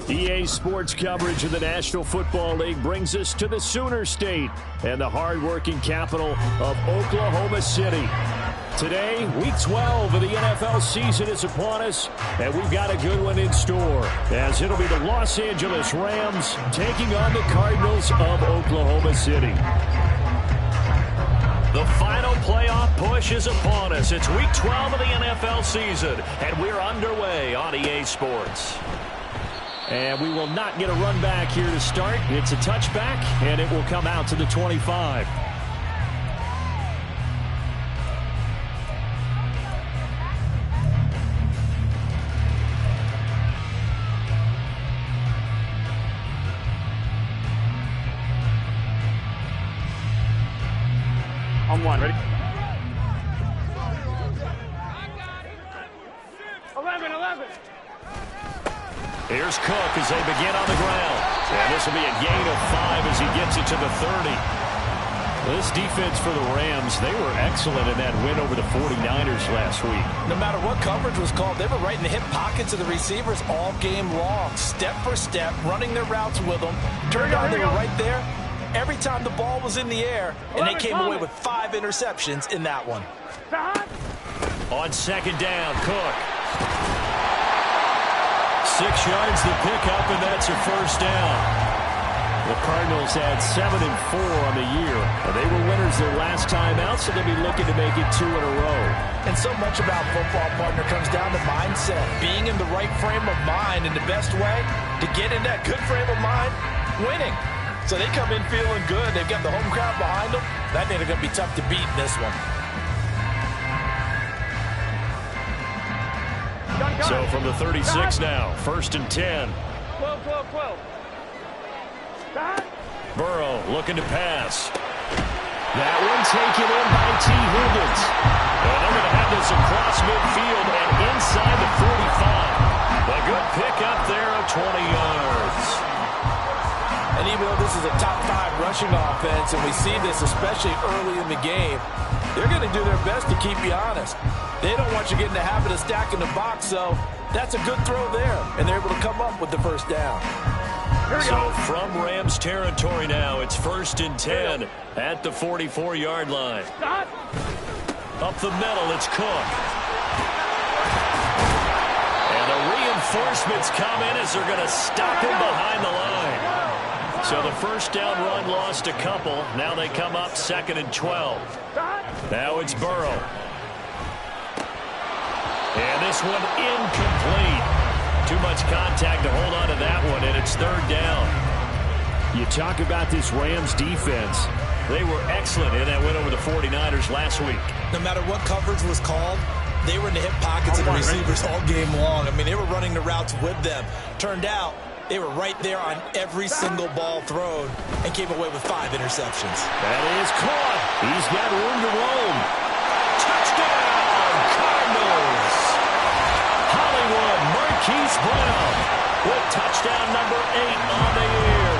EA Sports coverage of the National Football League brings us to the Sooner State and the hard-working capital of Oklahoma City. Today, Week 12 of the NFL season is upon us, and we've got a good one in store, as it'll be the Los Angeles Rams taking on the Cardinals of Oklahoma City. The final playoff push is upon us. It's Week 12 of the NFL season, and we're underway on EA Sports. And we will not get a run back here to start. It's a touchback, and it will come out to the 25. On one, ready? 11. Here's Cook as they begin on the ground. And this will be a gain of 5 as he gets it to the 30. This defense for the Rams, they were excellent in that win over the 49ers last week. No matter what coverage was called, they were right in the hip pockets of the receivers all game long. Step for step, running their routes with them. Turned out they were right there every time the ball was in the air, and they came away with 5 interceptions in that one. On second down, Cook. 6 yards to pick up, and that's a first down. The Cardinals had 7-4 on the year. They were winners their last time out, so they'll be looking to make it 2 in a row. And so much about football, partner, comes down to mindset. Being in the right frame of mind, and the best way to get in that good frame of mind, winning. So they come in feeling good. They've got the home crowd behind them. That means they're going to be tough to beat in this one. So from the 36 now, 1st and 10. 12. Burrow looking to pass. That one taken in by T. Higgins. And they're going to have this across midfield and inside the 45. A good pickup there of 20 yards. And even though this is a top 5 rushing offense, and we see this especially early in the game, they're going to do their best to keep you honest. They don't want you getting the habit of stacking the box, so that's a good throw there, and they're able to come up with the first down. So from Rams territory now, it's 1st and 10 at the 44-yard line. Up the middle, it's Cook. And the reinforcements come in as they're going to stop him behind the line. So the first down run lost a couple. Now they come up 2nd and 12. Now it's Burrow. And this one incomplete. Too much contact to hold on to that one, and it's 3rd down. You talk about this Rams defense. They were excellent in that win over the 49ers last week. No matter what coverage was called, they were in the hip pockets of the receivers all game long. I mean, they were running the routes with them. Turned out they were right there on every single ball thrown and came away with 5 interceptions. That is caught. He's got room to roam. Touchdown, Cardinals. Hollywood Marquise Brown with touchdown number 8 on the year.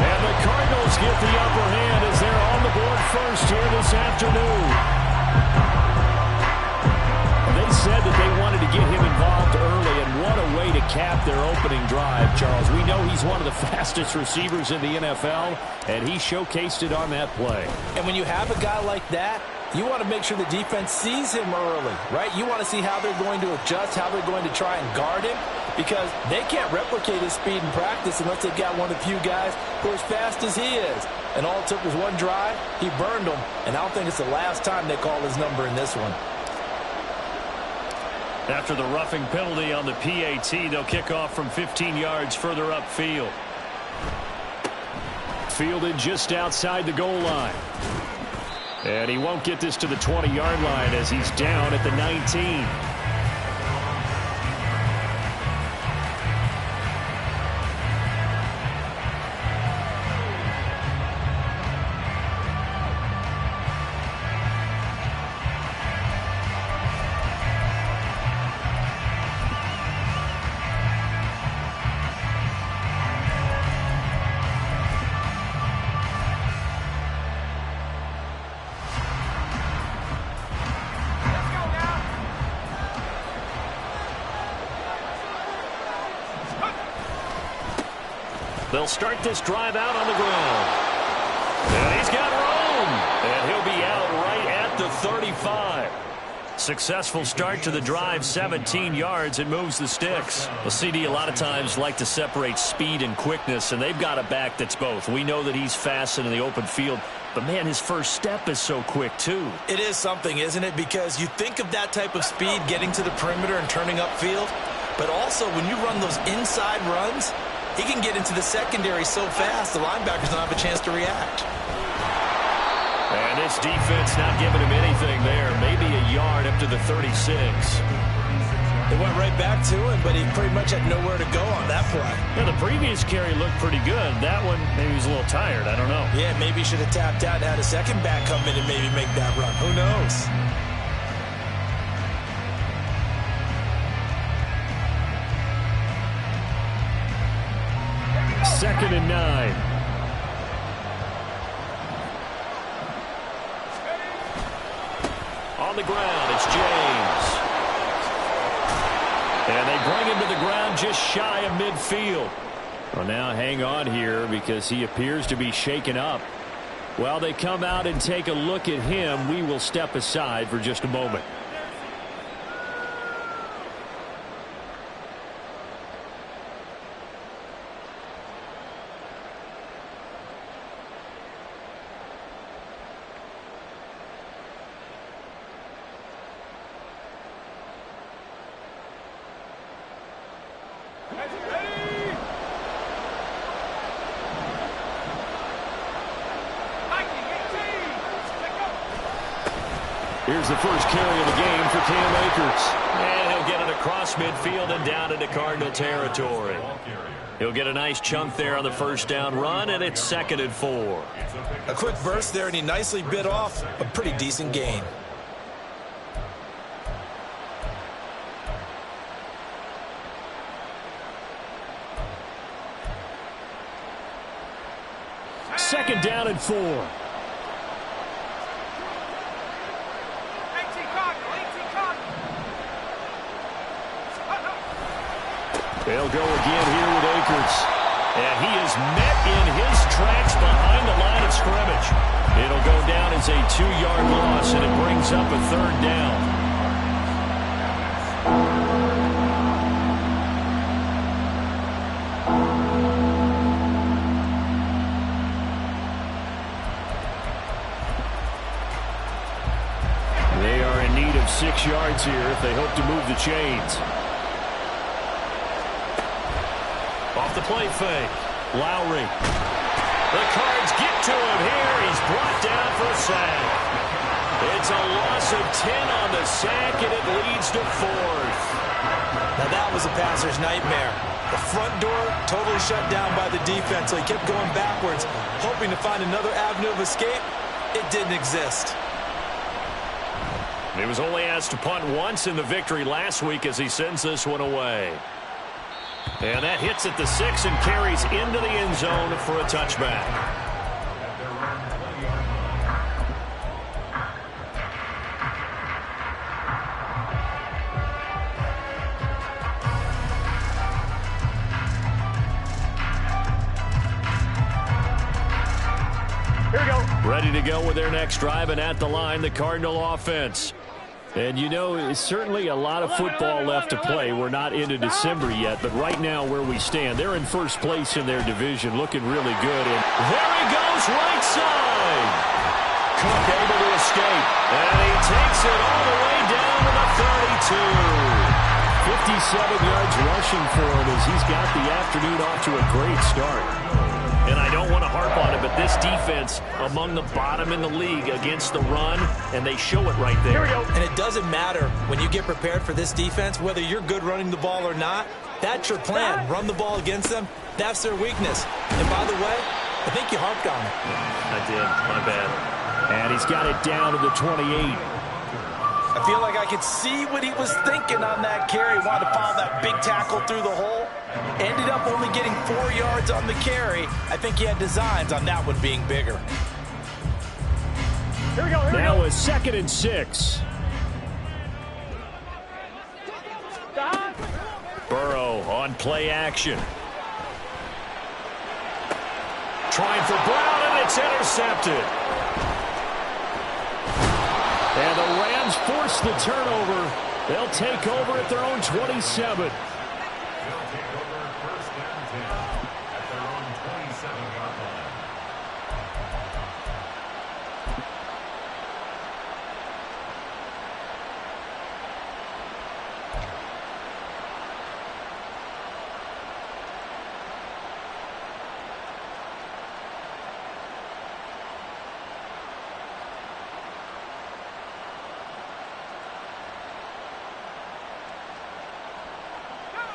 And the Cardinals get the upper hand as they're on the board first here this afternoon. They said that they wanted to get him involved early, and what a way to cap their opening drive, Charles. We know he's one of the fastest receivers in the NFL, and he showcased it on that play. And when you have a guy like that, you want to make sure the defense sees him early, right? You want to see how they're going to adjust, how they're going to try and guard him, because they can't replicate his speed in practice unless they've got one of the few guys who are as fast as he is. And all it took was one drive. He burned them, and I don't think it's the last time they call his number in this one. After the roughing penalty on the PAT, they'll kick off from 15 yards further upfield. Fielded just outside the goal line. And he won't get this to the 20-yard line as he's down at the 19. They'll start this drive out on the ground. And he's got room. And he'll be out right at the 35. Successful start to the drive, 17 yards, and moves the sticks. Well, CD a lot of times like to separate speed and quickness, and they've got a back that's both. We know that he's fast in the open field, but, man, his first step is so quick, too. It is something, isn't it? Because you think of that type of speed getting to the perimeter and turning upfield, but also when you run those inside runs, he can get into the secondary so fast the linebackers don't have a chance to react. And this defense not giving him anything there. Maybe a yard up to the 36. They went right back to him, but he pretty much had nowhere to go on that play. Yeah, the previous carry looked pretty good. That one, maybe he was a little tired. I don't know. Yeah, maybe he should have tapped out and had a second back come in and maybe make that run. Who knows? Second and 9. On the ground, it's James. And they bring him to the ground just shy of midfield. Well, now hang on here because he appears to be shaken up. While they come out and take a look at him, we will step aside for just a moment. Here's the first carry of the game for Cam Akers. And he'll get it across midfield and down into Cardinal territory. He'll get a nice chunk there on the first down run, and it's 2nd and 4. A quick burst there, and he nicely bit off a pretty decent gain. Second down and 4. They'll go again here with Akers. And he is met in his tracks behind the line of scrimmage. It'll go down as a 2-yard loss, and it brings up a 3rd down. They are in need of 6 yards here if they hope to move the chains. Off the play fake. Lowry. The Cards get to him here. He's brought down for a sack. It's a loss of 10 on the sack, and it leads to 4th. Now that was a passer's nightmare. The front door totally shut down by the defense, so he kept going backwards, hoping to find another avenue of escape. It didn't exist. He was only asked to punt once in the victory last week as he sends this one away. And that hits at the 6 and carries into the end zone for a touchback. Here we go. Ready to go with their next drive, and at the line, the Cardinal offense. And, you know, it's certainly a lot of football left to play. We're not into December yet, but right now where we stand, they're in first place in their division, looking really good. And there he goes, right side. Cook able to escape, and he takes it all the way down to the 32. 57 yards rushing for him as he's got the afternoon off to a great start. And I don't want to harp on it, but this defense among the bottom in the league against the run, and they show it right there. Here we go. And it doesn't matter when you get prepared for this defense, whether you're good running the ball or not. That's your plan. Run the ball against them. That's their weakness. And by the way, I think you harped on it. I did. My bad. And he's got it down to the 28. I feel like I could see what he was thinking on that carry. He wanted to follow that big tackle through the hole. Ended up only getting 4 yards on the carry. I think he had designs on that one being bigger. Here we go. Here we Now go. is 2nd and 6. Burrow on play action. trying for Brown, and it's intercepted. And the Rams force the turnover. They'll take over at their own 27.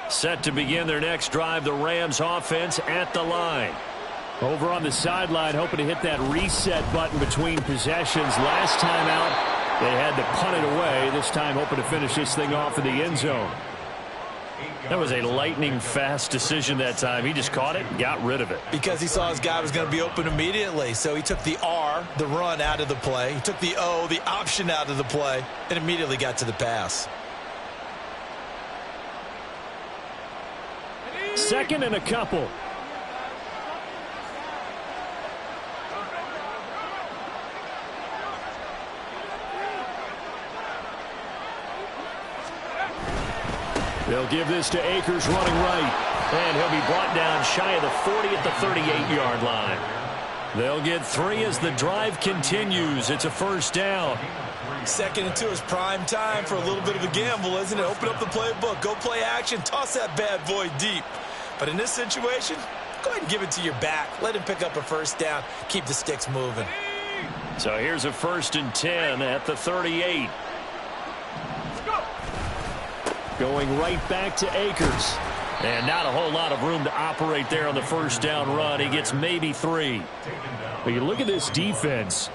Set to begin their next drive, the Rams offense at the line. Over on the sideline, hoping to hit that reset button between possessions. Last time out, they had to punt it away. This time, hoping to finish this thing off in the end zone. That was a lightning-fast decision that time. He just caught it and got rid of it. Because he saw his guy was going to be open immediately. So he took the R, the run, out of the play. He took the O, the option, out of the play, and immediately got to the pass. Second and a couple. They'll give this to Akers running right. And he'll be brought down shy of the 40 at the 38-yard line. They'll get 3 as the drive continues. It's a first down. 2nd and 2 is prime time for a little bit of a gamble, isn't it? Open up the playbook, go play action, toss that bad boy deep. But in this situation, go ahead and give it to your back. Let him pick up a first down. Keep the sticks moving. So here's a 1st and 10 at the 38. Going right back to Akers. And not a whole lot of room to operate there on the first down run. He gets maybe 3. But you look at this defense.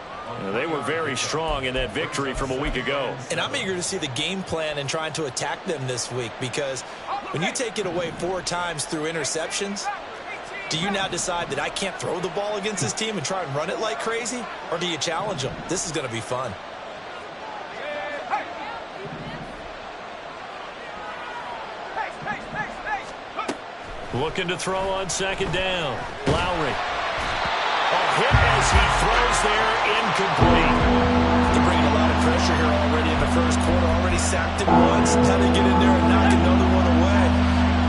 They were very strong in that victory from a week ago. And I'm eager to see the game plan and trying to attack them this week, because when you take it away 4 times through interceptions, do you now decide that I can't throw the ball against this team and try and run it like crazy? Or do you challenge them? This is going to be fun. Looking to throw on 2nd down. Lowry. A hit as he throws there, incomplete. They're bringing a lot of pressure here already in the first quarter. Already sacked him once. How to get in there and knock another one away.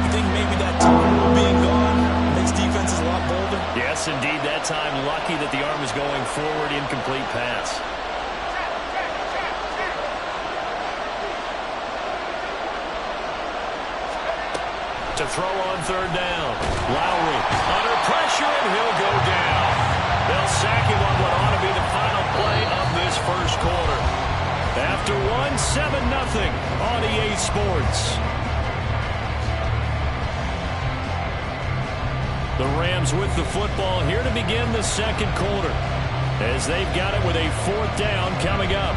I think maybe that tackle rule being gone makes defenses a lot bolder. Yes, indeed. That time, lucky that the arm is going forward. Incomplete pass. To throw on 3rd down. Lowry under pressure, and he'll go down. They'll sack him on what ought to be the final play of this first quarter. After 7-0 on EA Sports. The Rams with the football here to begin the second quarter, as they've got it with a 4th down coming up.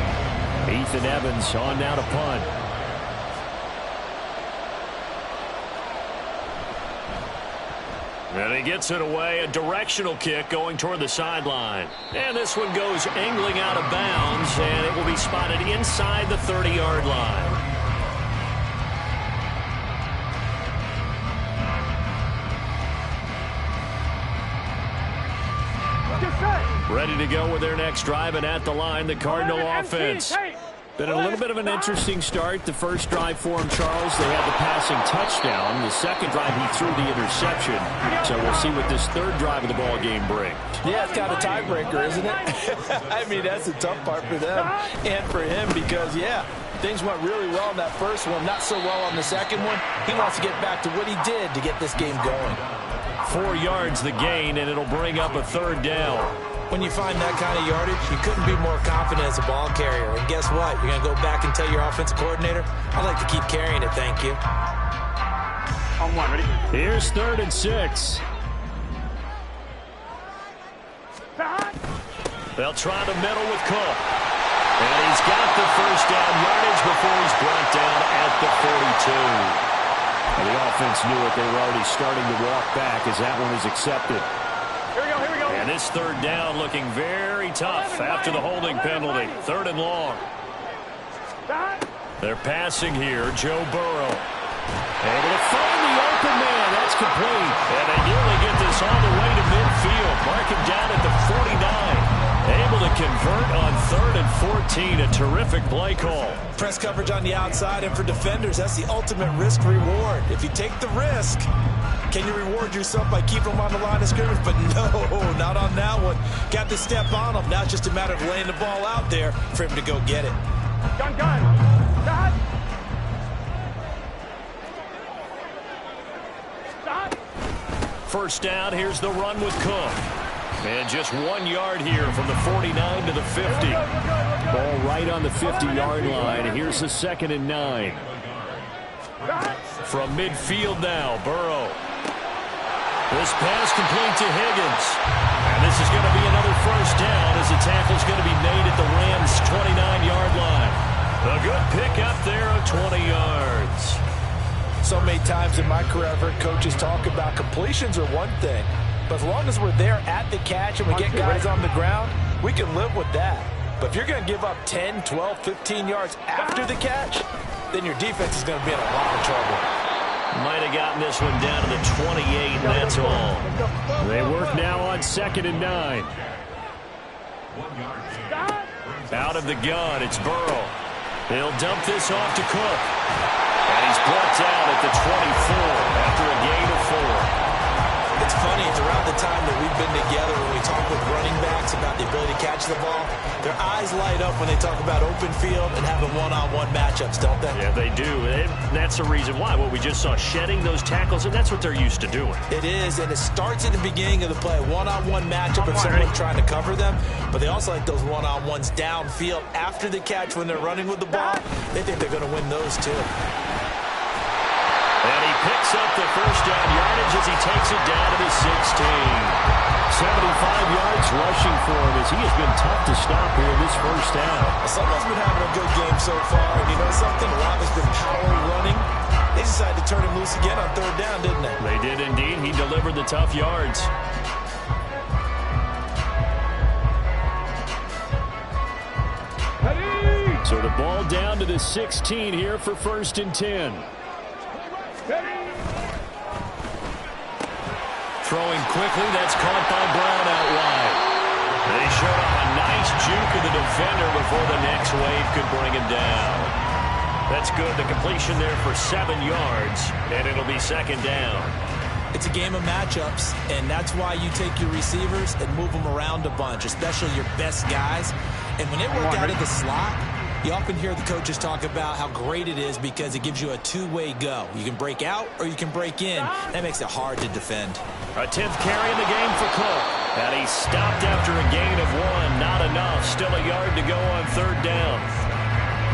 Ethan Evans on now to punt. And he gets it away, a directional kick going toward the sideline. And this one goes angling out of bounds, and it will be spotted inside the 30-yard line. Ready to go with their next drive, and at the line, the Cardinal offense. Been a little bit of an interesting start. The first drive for him, Charles, they had the passing touchdown. The second drive, he threw the interception. So we'll see what this third drive of the ball game brings. Yeah, it's kind of a tiebreaker, isn't it? I mean, that's the tough part for them and for him, because, yeah, things went really well in that first one, not so well on the second one. He wants to get back to what he did to get this game going. 4 yards the gain, and it'll bring up a 3rd down. When you find that kind of yardage, you couldn't be more confident as a ball carrier. And guess what? You're going to go back and tell your offensive coordinator, I'd like to keep carrying it, thank you. On 1, ready? Here's 3rd and 6. They'll try the middle with Cook. And he's got the first down yardage before he's brought down at the 42. And the offense knew it. They were already starting to walk back as that one is accepted. Here we go, here we go. And this 3rd down looking very tough after the holding penalty. 3rd and long. They're passing here. Joe Burrow able to find the open man. That's complete. And they nearly get this all the way to midfield. Marking down at the 49. Able to convert on 3rd and 14. A terrific play call. Press coverage on the outside, and for defenders, that's the ultimate risk-reward. If you take the risk, can you reward yourself by keeping them on the line of scrimmage? But no, not on that one. Got to step on them. Now it's just a matter of laying the ball out there for him to go get it. Gun. Stop. Stop. First down, here's the run with Cook. And just 1 yard here from the 49 to the 50. Ball right on the 50-yard line. Here's the 2nd and 9. From midfield now, Burrow. This pass complete to Higgins. And this is going to be another first down as the tackle's going to be made at the Rams' 29-yard line. A good pick up there of 20 yards. So many times in my career, I've heard coaches talk about completions are one thing. But as long as we're there at the catch and we get guys on the ground, we can live with that. But if you're going to give up 10, 12, 15 yards after the catch, then your defense is going to be in a lot of trouble. Might have gotten this one down to the 28, and that's all. They work now on 2nd and 9. Out of the gun, it's Burrow. He'll dump this off to Cook. And he's brought down at the 24 after a gain of 4. It's funny, throughout the time that we've been together, when we talk with running backs about the ability to catch the ball, their eyes light up when they talk about open field and having one-on-one matchups, don't they? Yeah, they do. And that's the reason why. What we just saw, shedding those tackles, and that's what they're used to doing. It is, and it starts at the beginning of the play, one-on-one matchup of someone trying to cover them, but they also like those one-on-ones downfield after the catch when they're running with the ball. They think they're going to win those, too. And he picks up the first down yardage as he takes it down to the 16. 75 yards rushing for him as he has been tough to stop here in this first down. Someone's been having a good game so far, and you know something? A lot has been power running. They decided to turn him loose again on 3rd down, didn't they? They did indeed. He delivered the tough yards. So the ball down to the 16 here for 1st and 10. Throwing quickly, that's caught by Brown out wide. They showed off a nice juke of the defender before the next wave could bring him down. That's good. The completion there for 7 yards, and it'll be 2nd down. It's a game of matchups, and that's why you take your receivers and move them around a bunch, especially your best guys. And when they work out of the slot, you often hear the coaches talk about how great it is because it gives you a two-way go. You can break out or you can break in. That makes it hard to defend. A 10th carry in the game for Cook. And he stopped after a gain of 1. Not enough. Still a yard to go on 3rd down.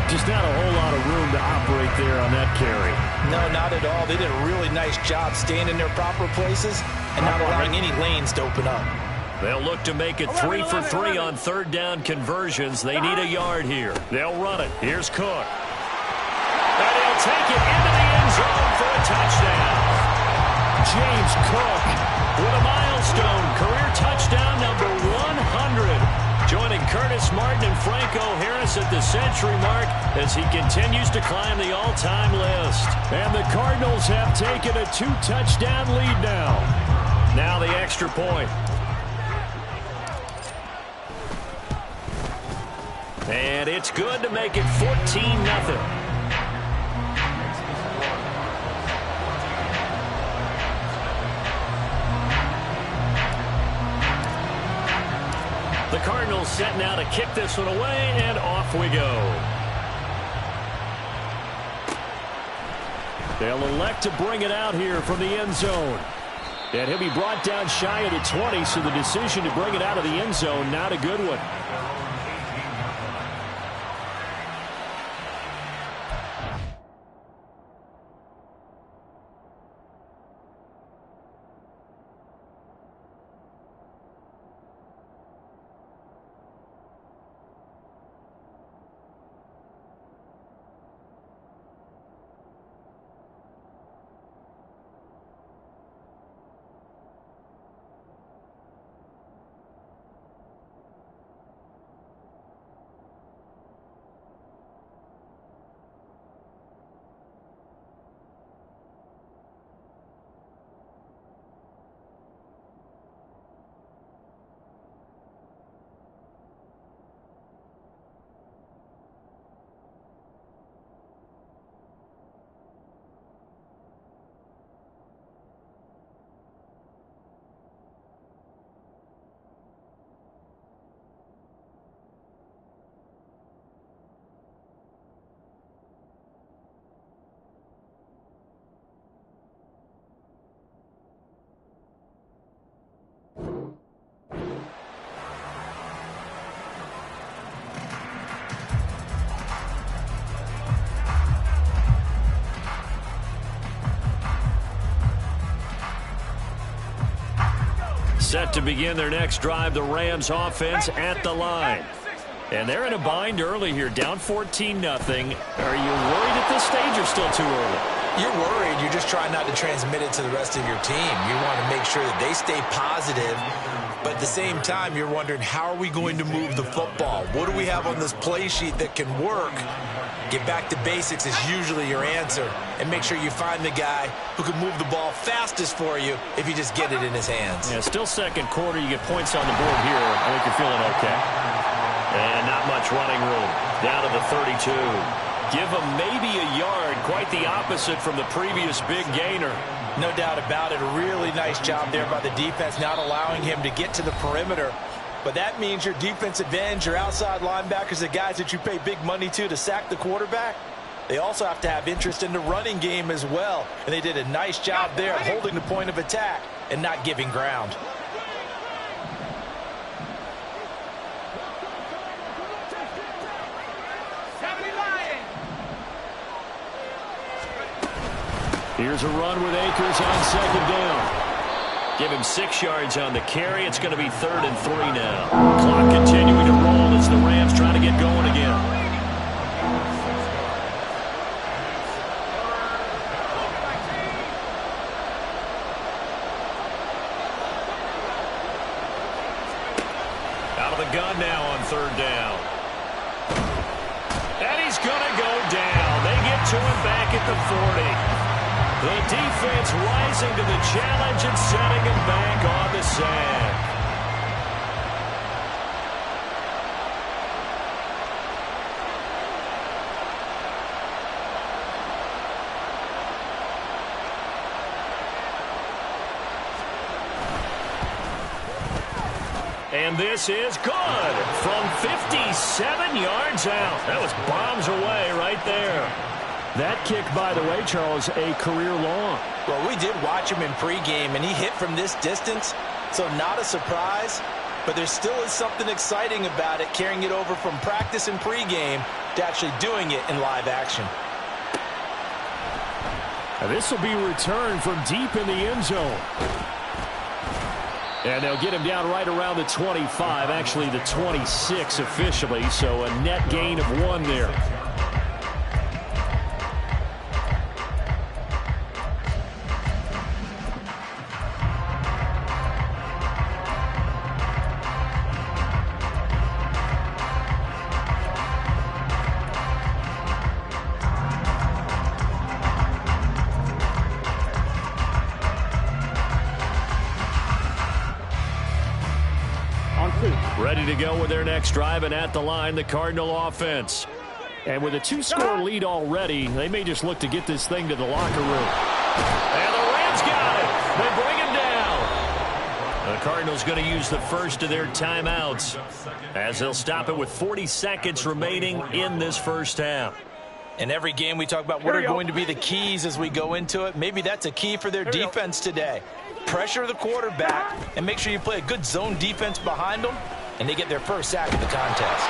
Just not a whole lot of room to operate there on that carry. No, not at all. They did a really nice job staying in their proper places and not allowing any lanes to open up. They'll look to make it 3 for 3 on 3rd down conversions. They need a yard here. They'll run it. Here's Cook. And he'll take it into the end zone for a touchdown. James Cook with a milestone career touchdown number 100. Joining Curtis Martin and Franco Harris at the century mark as he continues to climb the all-time list. And the Cardinals have taken a 2-touchdown lead now. Now the extra point. And it's good to make it 14-0. The Cardinals set now to kick this one away, and off we go. They'll elect to bring it out here from the end zone. And he'll be brought down shy of the 20, so the decision to bring it out of the end zone, not a good one. Set to begin their next drive, the Rams offense at the line. And they're in a bind early here, down 14-0. Are you worried at this stage or still too early? You're worried. You're just trying not to transmit it to the rest of your team. You want to make sure that they stay positive. But at the same time, you're wondering, how are we going to move the football? What do we have on this play sheet that can work? Get back to basics is usually your answer. And make sure you find the guy who can move the ball fastest for you if you just get it in his hands. Yeah, still second quarter. You get points on the board here. I think you're feeling okay. And not much running room. Down to the 32. Give him maybe a yard. Quite the opposite from the previous big gainer. No doubt about it. A really nice job there by the defense, not allowing him to get to the perimeter. But that means your defensive ends, your outside linebackers, the guys that you pay big money to sack the quarterback, they also have to have interest in the running game as well. And they did a nice job there of holding the point of attack and not giving ground. Here's a run with Akers on second down. Give him 6 yards on the carry. It's going to be 3rd and 3 now. Clock continuing to roll as the Rams try to get going again. Out of the gun now on 3rd down. And he's going to go down. They get to him back at the 40. The defense rising to the challenge and setting him back on the sack. And this is good from 57 yards out. That was bombs away right there. That kick, by the way, Charles, a career long. Well, we did watch him in pregame, and he hit from this distance, so not a surprise. But there still is something exciting about it, carrying it over from practice and pregame to actually doing it in live action. Now this will be returned from deep in the end zone. And they'll get him down right around the 25, actually the 26 officially, so a net gain of 1 there. Ready to go with their next drive, and at the line, the Cardinal offense. And with a 2-score lead already, they may just look to get this thing to the locker room. And the Rams got it. They bring him down. The Cardinals going to use the first of their timeouts as they'll stop it with 40 seconds remaining in this first half. In every game, we talk about what are going to be the keys as we go into it. Maybe that's a key for their defense today. Pressure the quarterback and make sure you play a good zone defense behind them, and they get their first sack of the contest.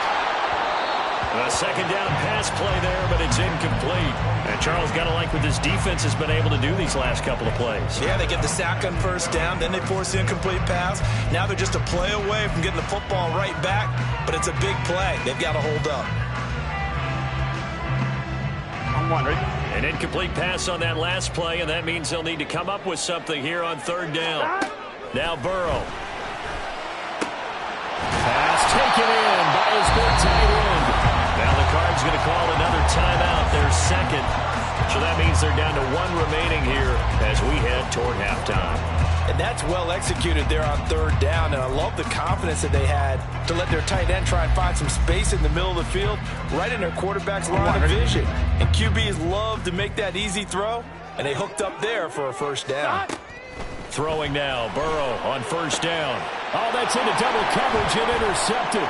A second down pass play there, but it's incomplete. And Charles, got to like what this defense has been able to do these last couple of plays. Yeah, they get the sack on first down, then they force the incomplete pass. Now they're just a play away from getting the football right back, but it's a big play. They've got to hold up. I'm wondering. An incomplete pass on that last play, and that means they'll need to come up with something here on 3rd down. Now Burrow. Pass taken in by his big tight end. Now the Cards going to call another timeout, their second. So that means they're down to 1 remaining here as we head toward halftime. And that's well executed there on 3rd down, and I love the confidence that they had to let their tight end try and find some space in the middle of the field, right in their quarterback's line of vision. And QBs love to make that easy throw, and they hooked up there for a first down. Throwing now, Burrow on 1st down. Oh, that's into double coverage and intercepted.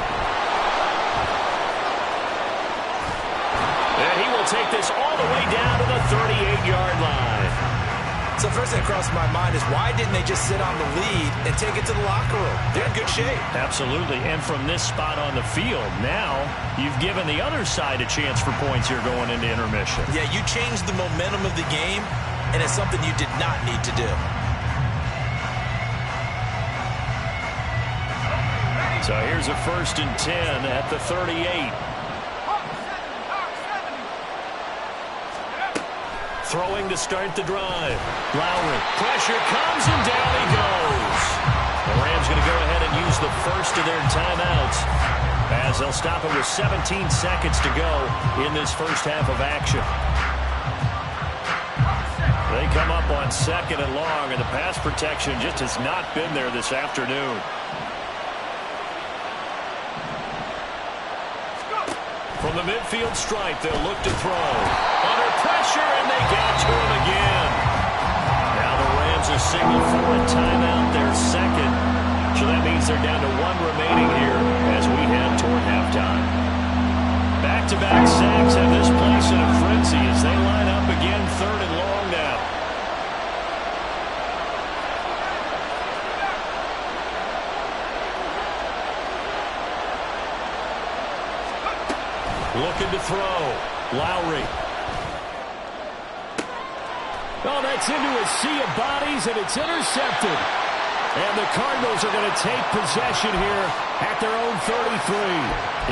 And he will take this all the way down to the 38-yard line. So first thing that crossed my mind is, why didn't they just sit on the lead and take it to the locker room? They're in good shape. Absolutely. And from this spot on the field, now you've given the other side a chance for points here going into intermission. Yeah, you changed the momentum of the game, and it's something you did not need to do. So here's a 1st and 10 at the 38. Throwing to start the drive. Lowry. Pressure comes and down he goes. The Rams going to go ahead and use the first of their timeouts as they'll stop it with 17 seconds to go in this first half of action. They come up on 2nd and long, and the pass protection just has not been there this afternoon. From the midfield stripe, they'll look to throw. Under pressure, and they get to him again. Now the Rams are signaled for a timeout, their second. So that means they're down to 1 remaining here as we head toward halftime. Back-to-back sacks have this place in a frenzy as they line up again 3rd and long now. Looking to throw. Lowry. Oh, that's into a sea of bodies, and it's intercepted. And the Cardinals are going to take possession here at their own 33.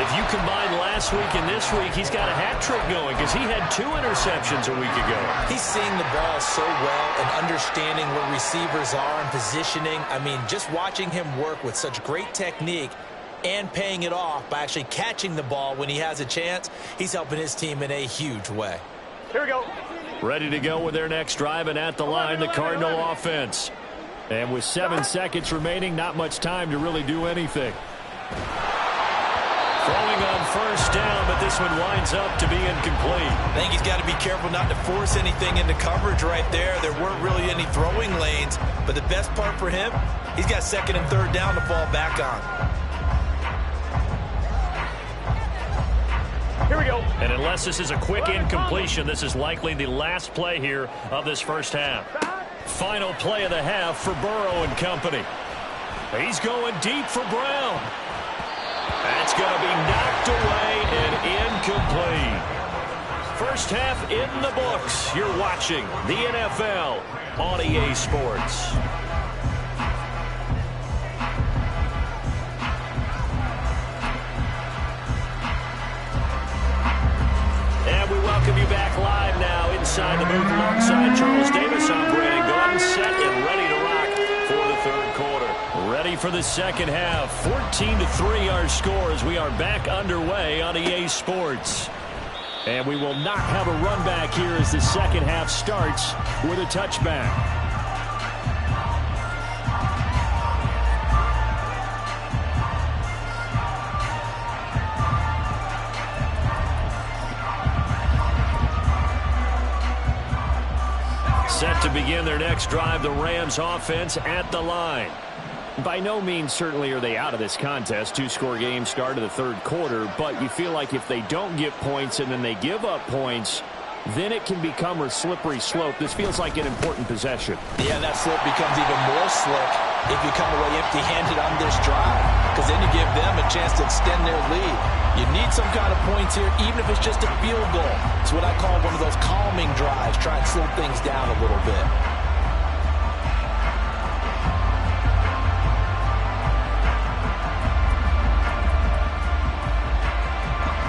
If you combine last week and this week, he's got a hat trick going because he had 2 interceptions a week ago. He's seeing the ball so well and understanding where receivers are and positioning. I mean, just watching him work with such great technique and paying it off by actually catching the ball when he has a chance, he's helping his team in a huge way. Here we go. Ready to go with their next drive, and at the line, the Cardinal offense. And with 7 seconds remaining, not much time to really do anything. Throwing on 1st down, but this one winds up to be incomplete. I think he's got to be careful not to force anything into coverage right there. There weren't really any throwing lanes, but the best part for him, he's got 2nd and 3rd down to fall back on. Here we go. And unless this is a quick incompletion, this is likely the last play here of this first half. Final play of the half for Burrow and company. He's going deep for Brown. That's going to be knocked away and incomplete. First half in the books. You're watching the NFL on EA Sports. And we welcome you back live now inside the booth alongside Charles Davis. I'm Brandon Gordon, set and ready to rock for the 3rd quarter. Ready for the second half. 14-3 our score as we are back underway on EA Sports. And we will not have a run back here as the second half starts with a touchback. Set to begin their next drive, the Rams offense at the line. By no means certainly are they out of this contest. 2-score game start of the 3rd quarter, but you feel like if they don't get points and then they give up points, then it can become a slippery slope. This feels like an important possession. Yeah, that slope becomes even more slick if you come away empty-handed on this drive, because then you give them a chance to extend their lead. You need some kind of points here, even if it's just a field goal. It's what I call one of those calming drives. Try and slow things down a little bit.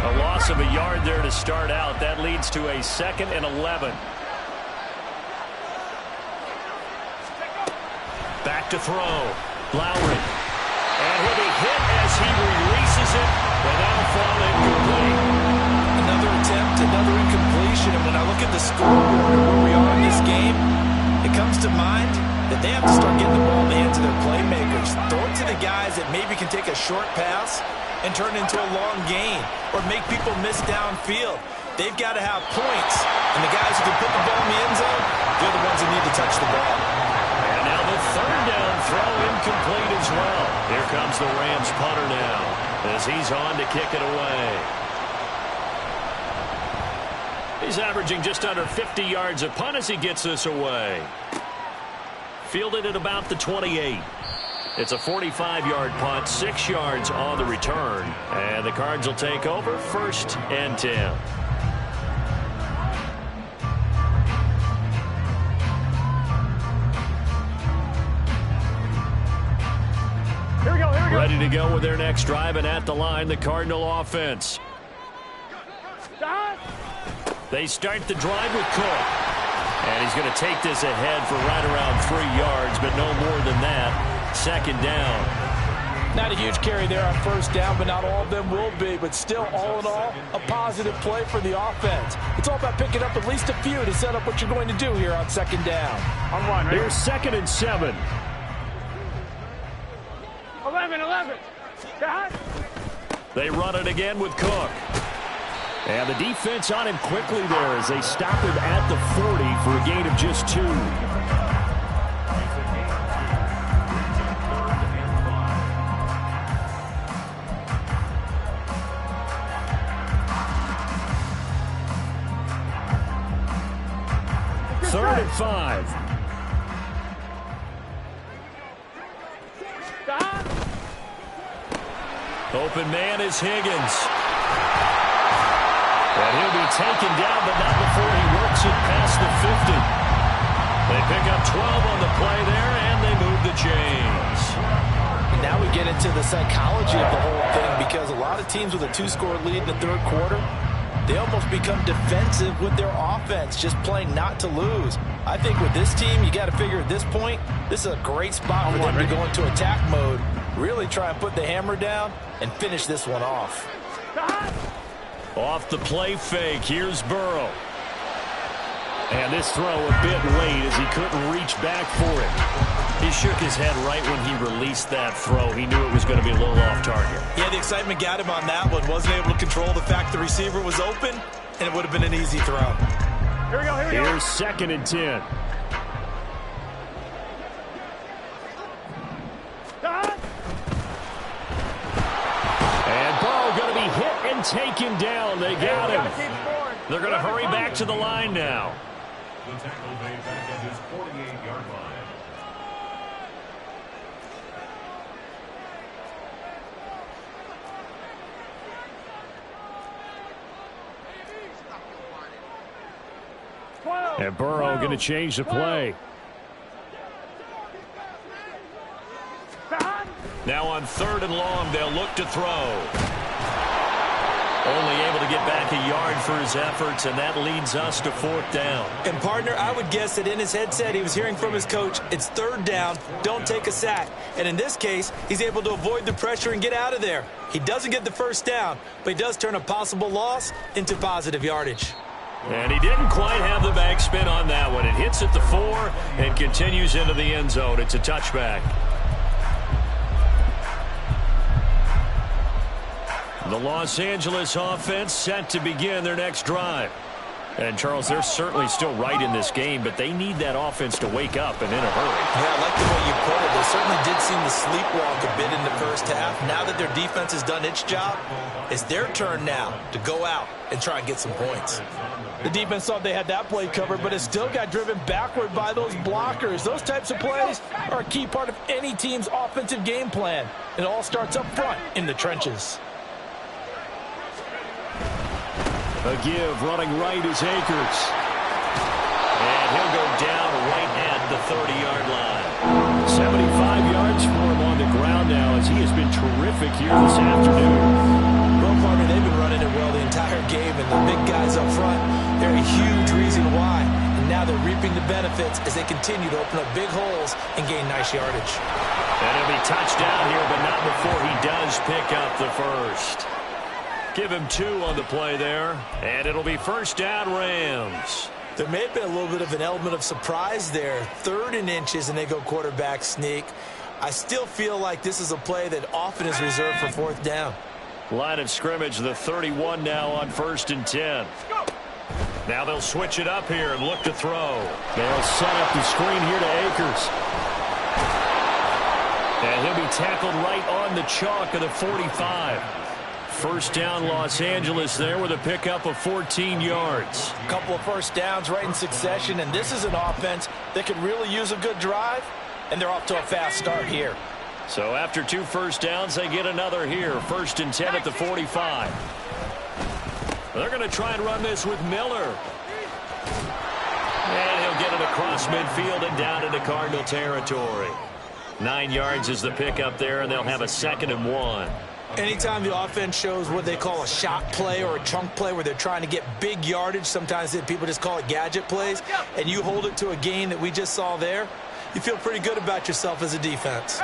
A loss of a yard there to start out. That leads to a 2nd and 11. Back to throw. Lowry. And he'll be hit as he releases it, and that'll fall incomplete. Another attempt, another incompletion, and when I look at the scoreboard and where we are in this game, it comes to mind that they have to start getting the ball in the hands of their playmakers. Throw it to the guys that maybe can take a short pass and turn it into a long gain or make people miss downfield. They've got to have points, and the guys who can put the ball in the end zone, they're the ones that need to touch the ball. And now the 3rd down throw incomplete as well. Here comes the Rams punter now as he's on to kick it away. He's averaging just under 50 yards a punt as he gets this away. Fielded at about the 28. It's a 45-yard punt, 6 yards on the return. And the Cards will take over 1st and 10. Ready to go with their next drive, and at the line, the Cardinal offense. They start the drive with Cook. And he's going to take this ahead for right around 3 yards, but no more than that. Second down. Not a huge carry there on first down, but not all of them will be. But still, all in all, a positive play for the offense. It's all about picking up at least a few to set up what you're going to do here on second down. On one, right? Here's 2nd and 7. 11. They run it again with Cook. And the defense on him quickly there as they stop him at the 40 for a gain of just 2. Third and 5. Stop. Open man is Higgins. And he'll be taken down, but not before he works it past the 50. They pick up 12 on the play there, and they move the chains. Now we get into the psychology of the whole thing, because a lot of teams with a 2-score lead in the third quarter, they almost become defensive with their offense, just playing not to lose. I think with this team, you got to figure at this point, this is a great spot for them to go into attack mode, really try and put the hammer down and finish this one off. Off the play fake, here's Burrow. And this throw a bit late as he couldn't reach back for it. He shook his head right when he released that throw. He knew it was going to be a little off target. Yeah, the excitement got him on that one. Wasn't able to control the fact the receiver was open, and it would have been an easy throw. Here we go. Here's 2nd and 10. And Burrow going to be hit and taken down. They got him. They're going to hurry back to the line now. The tackle made back at his 48-yard line. And Burrow going to change the play. Now on 3rd and long, they'll look to throw. Only able to get back a yard for his efforts, and that leads us to 4th down. And, partner, I would guess that in his headset he was hearing from his coach, it's 3rd down, don't take a sack. And in this case, he's able to avoid the pressure and get out of there. He doesn't get the first down, but he does turn a possible loss into positive yardage. And he didn't quite have the backspin on that one. It hits at the 4 and continues into the end zone. It's a touchback. The Los Angeles offense set to begin their next drive. And, Charles, they're certainly still right in this game, but they need that offense to wake up and in a hurry. Yeah, I like the way you put it. They certainly did seem to sleepwalk a bit in the first half. Now that their defense has done its job, it's their turn now to go out and try and get some points. The defense thought they had that play covered, but it still got driven backward by those blockers. Those types of plays are a key part of any team's offensive game plan. It all starts up front in the trenches. A give, running right is Akers. And he'll go down right at the 30-yard line. 75 yards for him on the ground now as he has been terrific here this afternoon. Well, partner, they've been running it well the entire game, and the big guys up front, they're a huge reason why. And now they're reaping the benefits as they continue to open up big holes and gain nice yardage. And he'll be touchdown here, but not before he does pick up the first. Give him 2 on the play there, and it'll be first down Rams. There may have been a little bit of an element of surprise there. 3rd and inches, and they go quarterback sneak. I still feel like this is a play that often is reserved for 4th down. Line of scrimmage, the 31 now on 1st and 10. Now they'll switch it up here and look to throw. They'll set up the screen here to Akers. And he'll be tackled right on the chalk of the 45. First down Los Angeles there with a pickup of 14 yards. A couple of first downs right in succession, and this is an offense that could really use a good drive, and they're off to a fast start here. So after 2 first downs, they get another here. 1st and 10 at the 45. They're going to try and run this with Miller. And he'll get it across midfield and down into Cardinal territory. 9 yards is the pickup there, and they'll have a 2nd and 1. Anytime the offense shows what they call a shot play or a chunk play where they're trying to get big yardage, sometimes people just call it gadget plays, and you hold it to a gain that we just saw there, you feel pretty good about yourself as a defense.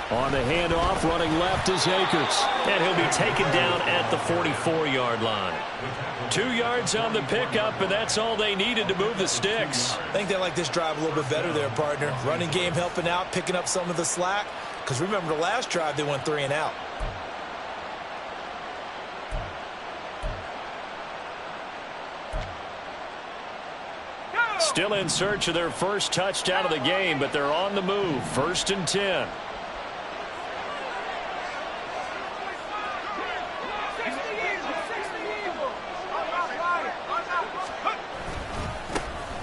On the handoff, running left is Akers. And he'll be taken down at the 44-yard line. 2 yards on the pickup, and that's all they needed to move the sticks. I think they like this drive a little bit better there, partner. Running game helping out, picking up some of the slack. Because remember the last drive, they went 3 and out. Still in search of their first touchdown of the game, but they're on the move. 1st and 10.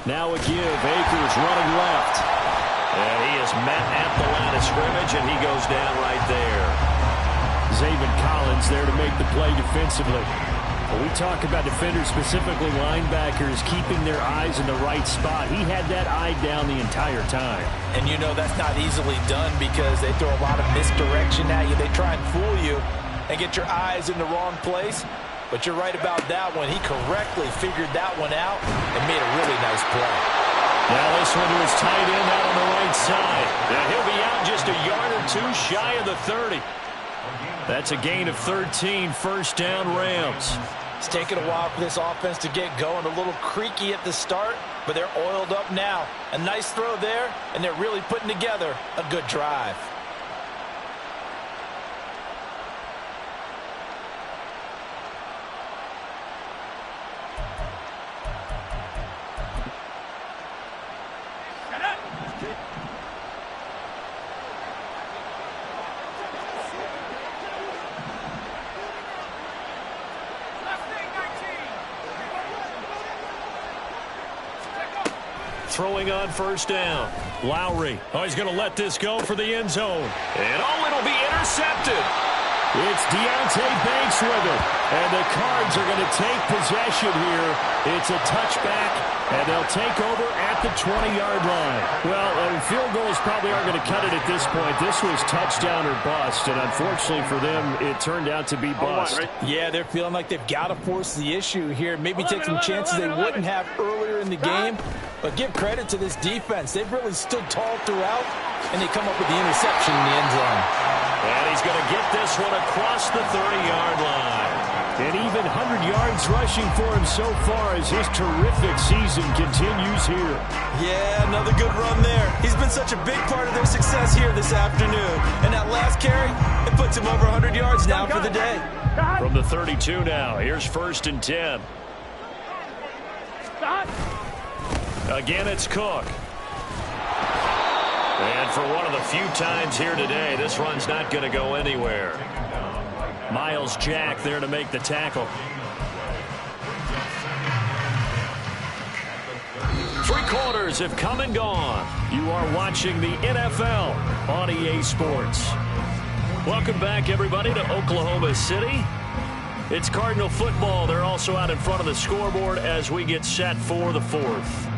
Now a give. Akers running left. And he is met at the line of scrimmage, and he goes down right there. Zaven Collins there to make the play defensively. When we talk about defenders, specifically linebackers, keeping their eyes in the right spot. He had that eye down the entire time. And you know that's not easily done because they throw a lot of misdirection at you. They try and fool you and get your eyes in the wrong place. But you're right about that one. He correctly figured that one out and made a really nice play. Now this one to his tight end out on the right side. And he'll be out just a yard or 2 shy of the 30. That's a gain of 13, 1st down Rams. It's taken a while for this offense to get going. A little creaky at the start, but they're oiled up now. A nice throw there, and they're really putting together a good drive. Throwing on 1st down. Lowry. Oh, he's going to let this go for the end zone. And it'll be intercepted. It's Deontay Banks with it. And the Cards are going to take possession here. It's a touchback, and they'll take over at the 20-yard line. Well, field goals probably aren't going to cut it at this point. This was touchdown or bust, and unfortunately for them, it turned out to be bust. Yeah, they're feeling like they've got to force the issue here. Maybe take some chances they wouldn't have earlier in the game. But give credit to this defense. They've really stood tall throughout, and they come up with the interception in the end zone. And he's going to get this one across the 30-yard line. And even 100 yards rushing for him so far as his terrific season continues here. Yeah, another good run there. He's been such a big part of their success here this afternoon. And that last carry, it puts him over 100 yards now for the day. From the 32 now, here's 1st and 10. Again, it's Cook. And for one of the few times here today, this run's not going to go anywhere. Miles Jack there to make the tackle. 3 quarters have come and gone. You are watching the NFL on EA Sports. Welcome back, everybody, to Oklahoma City. It's Cardinal football. They're also out in front of the scoreboard as we get set for the 4th.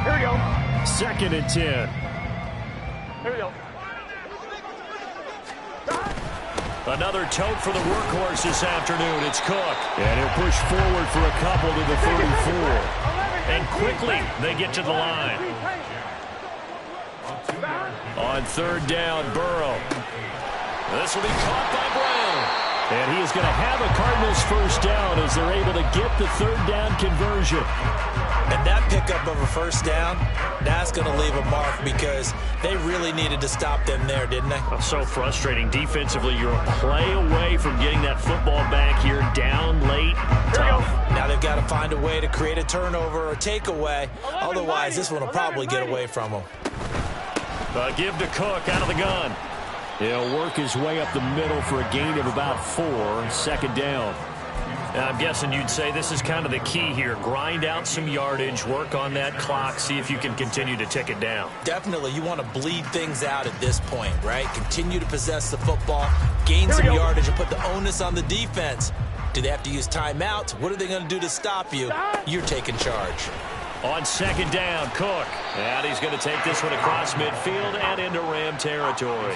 Here we go. 2nd and 10. Here we go. Another tote for the workhorse this afternoon. It's Cook. And he'll push forward for a couple to the 34. And quickly they get to the line. On 3rd down, Burrow. This will be caught by Brown. And he is going to have a Cardinals 1st down as they're able to get the 3rd down conversion. And that pickup of a 1st down, that's going to leave a mark because they really needed to stop them there, didn't they? So frustrating. Defensively, you're a play away from getting that football back here down late. Tough. Now they've got to find a way to create a turnover or takeaway. Otherwise, this one will probably get away from them. Give to Cook out of the gun. He'll work his way up the middle for a gain of about 4. 2nd down. I'm guessing you'd say this is kind of the key here. Grind out some yardage, work on that clock, see if you can continue to tick it down. Definitely. You want to bleed things out at this point, right? Continue to possess the football, gain some yardage and put the onus on the defense. Do they have to use timeouts? What are they going to do to stop you? You're taking charge. On second down, Cook. And he's going to take this one across midfield and into Ram territory.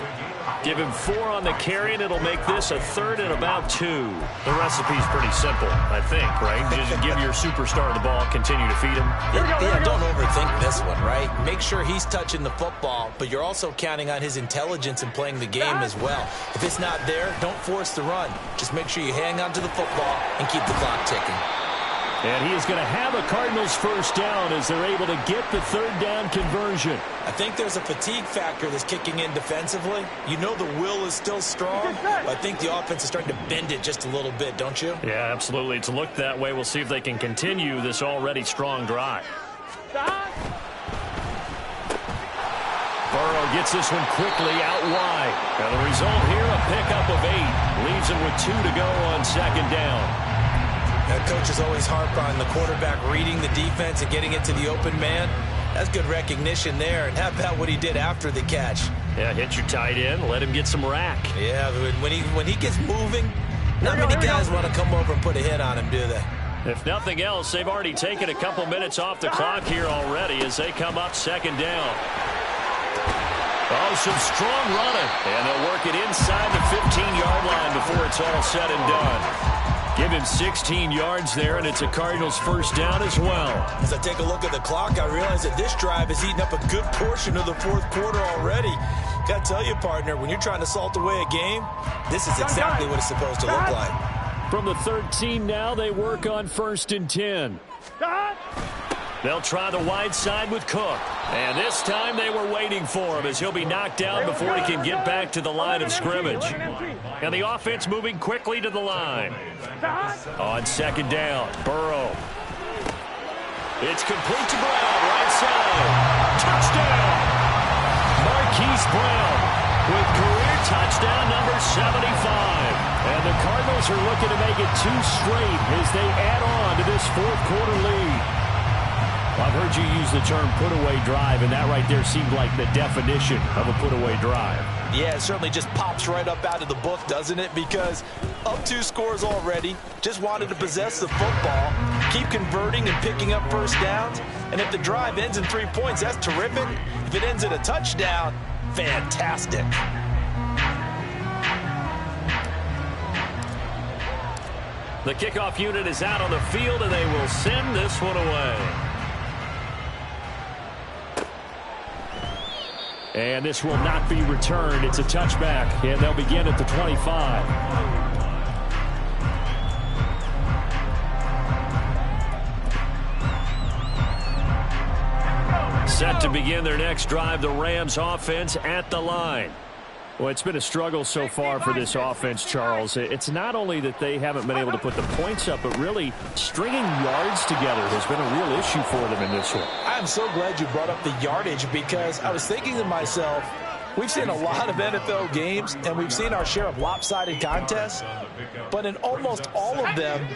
Give him 4 on the carry, and it'll make this a 3rd and about 2. The recipe's pretty simple, I think, right? Just give your superstar the ball, continue to feed him. Yeah, don't overthink this one, right? Make sure he's touching the football, but you're also counting on his intelligence in playing the game as well. If it's not there, don't force the run. Just make sure you hang on to the football and keep the clock ticking. And he is going to have a Cardinals first down as they're able to get the 3rd down conversion. I think there's a fatigue factor that's kicking in defensively. You know the will is still strong, but I think the offense is starting to bend it just a little bit, don't you? Yeah, absolutely. It's looked that way. We'll see if they can continue this already strong drive. Burrow gets this one quickly out wide. And the result here, a pickup of 8. Leaves him with 2 to go on second down. That coach is always harp on the quarterback reading the defense and getting it to the open man. That's good recognition there. And how about what he did after the catch? Yeah, hit your tight end, let him get some rack. Yeah, when he gets moving, not many guys want to come over and put a hit on him, do they? If nothing else, they've already taken a couple minutes off the clock here already as they come up second down. Oh, some strong running. And they'll work it inside the 15-yard line before it's all said and done. Give him 16 yards there, and it's a Cardinals first down as well. As I take a look at the clock, I realize that this drive has eaten up a good portion of the 4th quarter already. Got to tell you, partner, when you're trying to salt away a game, this is exactly what it's supposed to look like. From the 13 now, they work on 1st and 10. They'll try the wide side with Cook. And this time they were waiting for him as he'll be knocked down before he can get back to the line of scrimmage. And the offense moving quickly to the line. On second down, Burrow. It's complete to Brown, right side. Touchdown! Marquise Brown with career touchdown number 75. And the Cardinals are looking to make it 2 straight as they add on to this 4th quarter lead. I've heard you use the term put-away drive, and that right there seemed like the definition of a put-away drive. Yeah, it certainly just pops right up out of the book, doesn't it? Because up 2 scores already, just wanted to possess the football, keep converting and picking up first downs. And if the drive ends in 3 points, that's terrific. If it ends in a touchdown, fantastic. The kickoff unit is out on the field, and they will send this one away. And this will not be returned. It's a touchback, and they'll begin at the 25. Set to begin their next drive, the Rams offense at the line. Well, it's been a struggle so far for this offense, Charles. It's not only that they haven't been able to put the points up, but really stringing yards together has been a real issue for them in this one. I'm so glad you brought up the yardage because I was thinking to myself, we've seen a lot of NFL games, and we've seen our share of lopsided contests, but in almost all of them,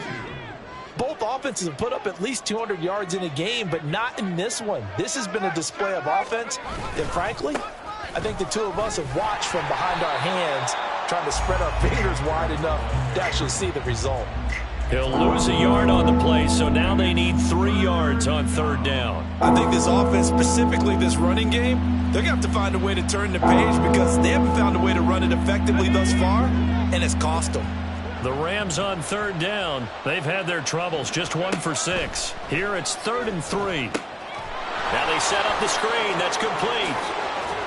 both offenses have put up at least 200 yards in a game, but not in this one. This has been a display of offense that, frankly, I think the 2 of us have watched from behind our hands, trying to spread our fingers wide enough to actually see the result. He'll lose a yard on the play, so now they need 3 yards on 3rd down. I think this offense, specifically this running game, they're going to have to find a way to turn the page because they haven't found a way to run it effectively thus far, and it's cost them. The Rams on 3rd down. They've had their troubles, just 1 for 6. Here it's 3rd and 3. Now they set up the screen. That's complete.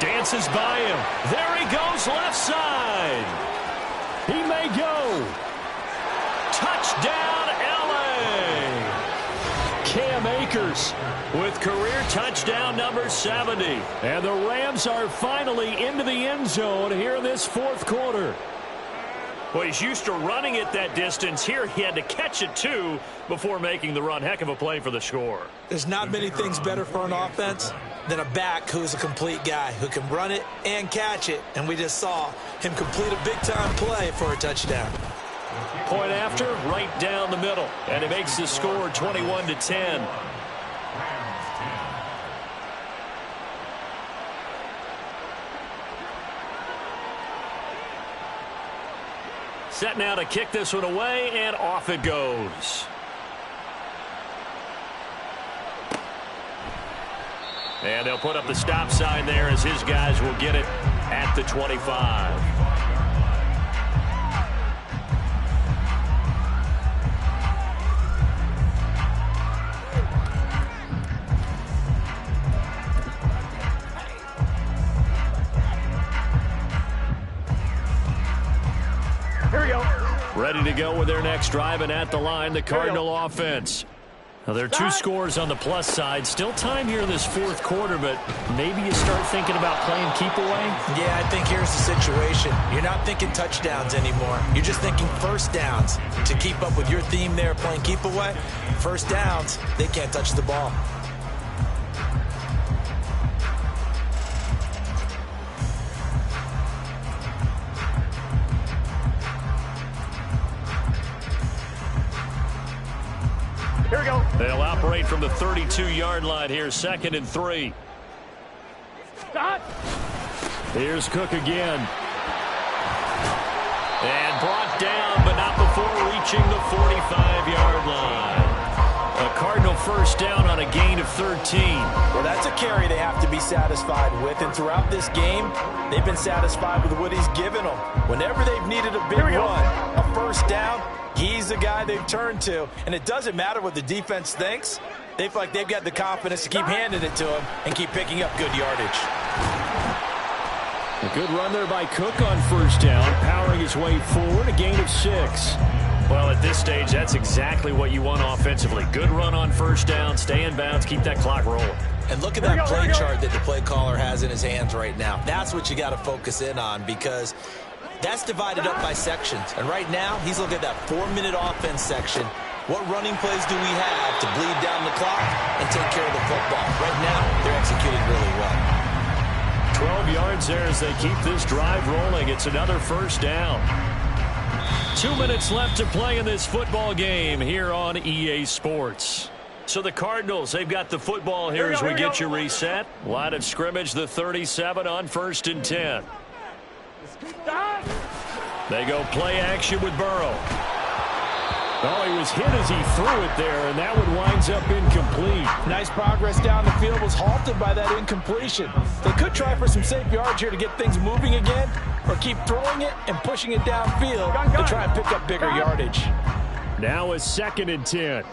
Dances by him. There he goes, left side. He may go. Touchdown, L.A. Cam Akers with career touchdown number 70. And the Rams are finally into the end zone here in this 4th quarter. Well, he's used to running it that distance. Here he had to catch it, too, before making the run. Heck of a play for the score. There's not many things better for an offense than a back who's a complete guy, who can run it and catch it. And we just saw him complete a big-time play for a touchdown. Point after, right down the middle. And it makes the score 21-10. Set now to kick this one away, and off it goes. And they'll put up the stop sign there as his guys will get it at the 25. Here we go. Ready to go with their next drive, and at the line, the Cardinal offense. Now, there are 2 scores on the plus side. Still time here in this fourth quarter, but maybe you start thinking about playing keep away? Yeah, I think here's the situation. You're not thinking touchdowns anymore. You're just thinking first downs. To keep up with your theme there, playing keep away, first downs, they can't touch the ball. Here we go. They'll operate from the 32-yard line here, 2nd and 3. Stop. Here's Cook again. And brought down, but not before reaching the 45-yard line. A Cardinal first down on a gain of 13. Well, that's a carry they have to be satisfied with, and throughout this game, they've been satisfied with what he's given them. Whenever they've needed a big run, a first down, he's the guy they've turned to. And it doesn't matter what the defense thinks. They feel like they've got the confidence to keep handing it to him and keep picking up good yardage. A good run there by Cook on first down, powering his way forward, a gain of 6. Well, at this stage, that's exactly what you want offensively. Good run on first down, stay in bounds, keep that clock rolling. And look at that play chart that the play caller has in his hands right now. That's what you got to focus in on, because that's divided up by sections. And right now, he's looking at that 4-minute offense section. What running plays do we have to bleed down the clock and take care of the football? Right now, they're executing really well. 12 yards there as they keep this drive rolling. It's another first down. 2 minutes left to play in this football game here on EA Sports. So the Cardinals, they've got the football here as we get you reset. Line of scrimmage, the 37 on 1st and 10. They go play action with Burrow. Oh, he was hit as he threw it there, and that one winds up incomplete. Nice progress down the field, was halted by that incompletion. They could try for some safe yards here to get things moving again, or keep throwing it and pushing it downfield to try and pick up bigger yardage. Now a 2nd and 10.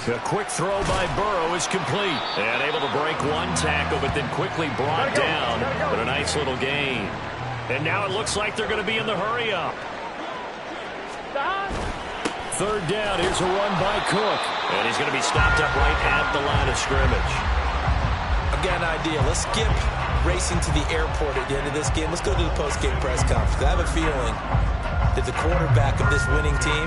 A quick throw by Burrow is complete. And able to break one tackle, but then quickly brought down. But a nice little gain. And now it looks like they're going to be in the hurry-up. 3rd down. Here's a run by Cook. And he's going to be stopped up right at the line of scrimmage. I've got an idea. Let's skip racing to the airport at the end of this game. Let's go to the post-game press conference. I have a feeling that the quarterback of this winning team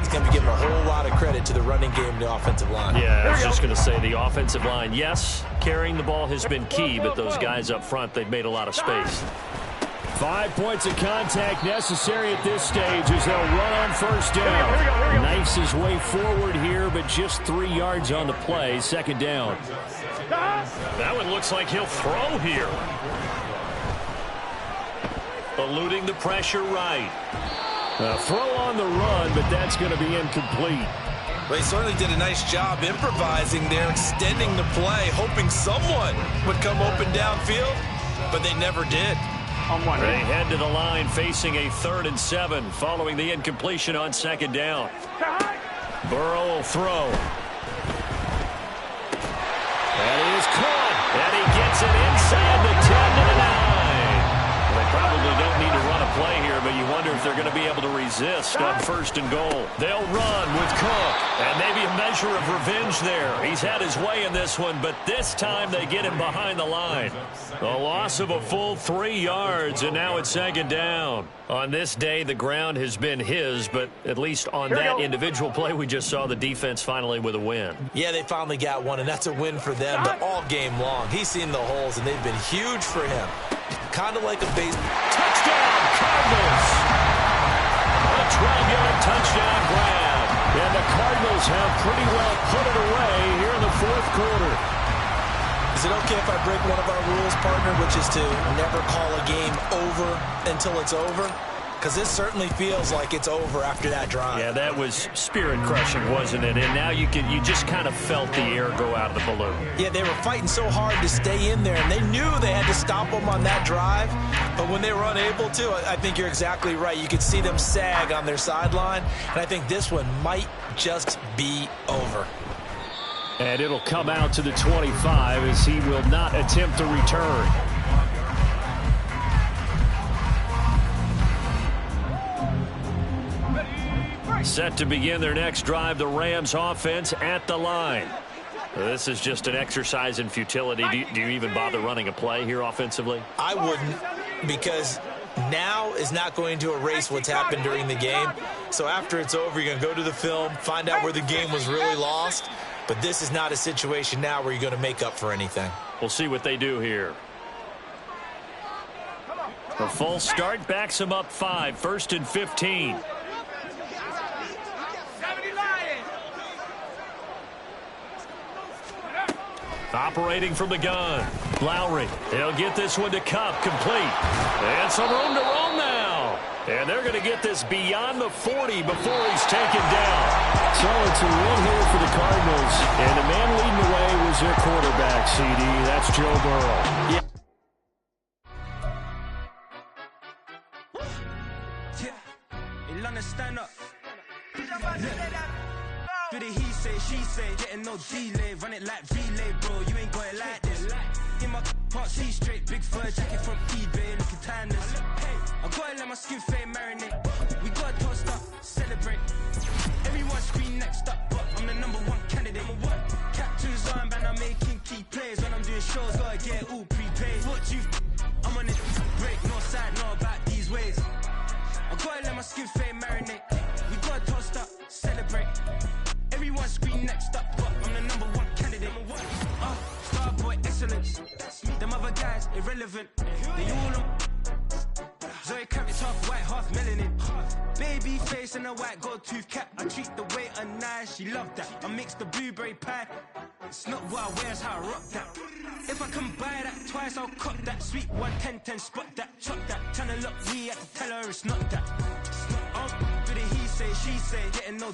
is going to be giving a whole lot of credit to the running game and the offensive line. Yeah, I was just going to say the offensive line, yes, carrying the ball has been key, but those guys up front, they've made a lot of space. 5 points of contact necessary at this stage as they'll run on first down. Knifes his way forward here, but just 3 yards on the play. 2nd down. That one looks like he'll throw here. Eluding the pressure right. A throw on the run, but that's going to be incomplete. Well, he certainly did a nice job improvising there, extending the play, hoping someone would come open downfield, but they never did. They head to the line facing a 3rd and 7 following the incompletion on 2nd down. Burrow will throw. And he is caught. And he gets it inside the 10 to the 9. They probably don't need to run a play here, but you wonder if they're going to be able to resist on 1st and goal. They'll run with Cook. And maybe a measure of revenge there. He's had his way in this one, but this time they get him behind the line. A loss of a full 3 yards, and now it's 2nd down. On this day, the ground has been his, but at least on that individual play, we just saw the defense finally with a win. Yeah, they finally got one, and that's a win for them, but all game long. He's seen the holes, and they've been huge for him. Kind of like a base. Touchdown, Cardinals! A 12-yard touchdown grab. And the Cardinals have pretty well put it away here in the 4th quarter. Is it okay if I break one of our rules, partner, which is to never call a game over until it's over? Because this certainly feels like it's over after that drive. Yeah, that was spirit-crushing, wasn't it? And now you just kind of felt the air go out of the balloon. Yeah, they were fighting so hard to stay in there, and they knew they had to stop them on that drive. But when they were unable to, I think you're exactly right. You could see them sag on their sideline, and I think this one might just be over. And it'll come out to the 25 as he will not attempt to return. Set to begin their next drive, the Rams offense at the line. This is just an exercise in futility. Do you even bother running a play here offensively? I wouldn't, because now is not going to erase what's happened during the game. So after it's over, you're going to go to the film, find out where the game was really lost. But this is not a situation now where you're going to make up for anything. We'll see what they do here. A full start backs them up 5, 1st and 15. Operating from the gun. Lowry. He'll get this one to Cup. Complete. And some room to roam now. And they're going to get this beyond the 40 before he's taken down. So it's a win here for the Cardinals. And the man leading the way was their quarterback, CD. That's Joe Burrow. Yeah. In London, stand up. Do the he say, she say, getting no delay, run it like relay, bro, you ain't got it like this. In my can't see straight, big fur jacket from eBay, looking timeless. I gotta let my skin fade marinate. We gotta toast up, celebrate. Everyone scream next up, but I'm the #1 candidate. Captain's armband, I'm making key plays. When I'm doing shows, gotta get all prepaid. What you, I'm on it, break, no side, know about these ways. I gotta let my skin fade marinate. We gotta toast up, celebrate. Everyone scream next up, but I'm the #1 candidate. Starboy excellence. Them other guys irrelevant. They all on. Zoe carrots half white, half melanin. Baby face and a white gold tooth cap. I treat the waiter nice, she love that. I mix the blueberry pie. It's not what I wear, it's how I rock that. If I can buy that twice, I'll cut that. Sweet 110, spot that, chop that. Tryna look me at the tell her it's not that. Do the he say, she say, getting no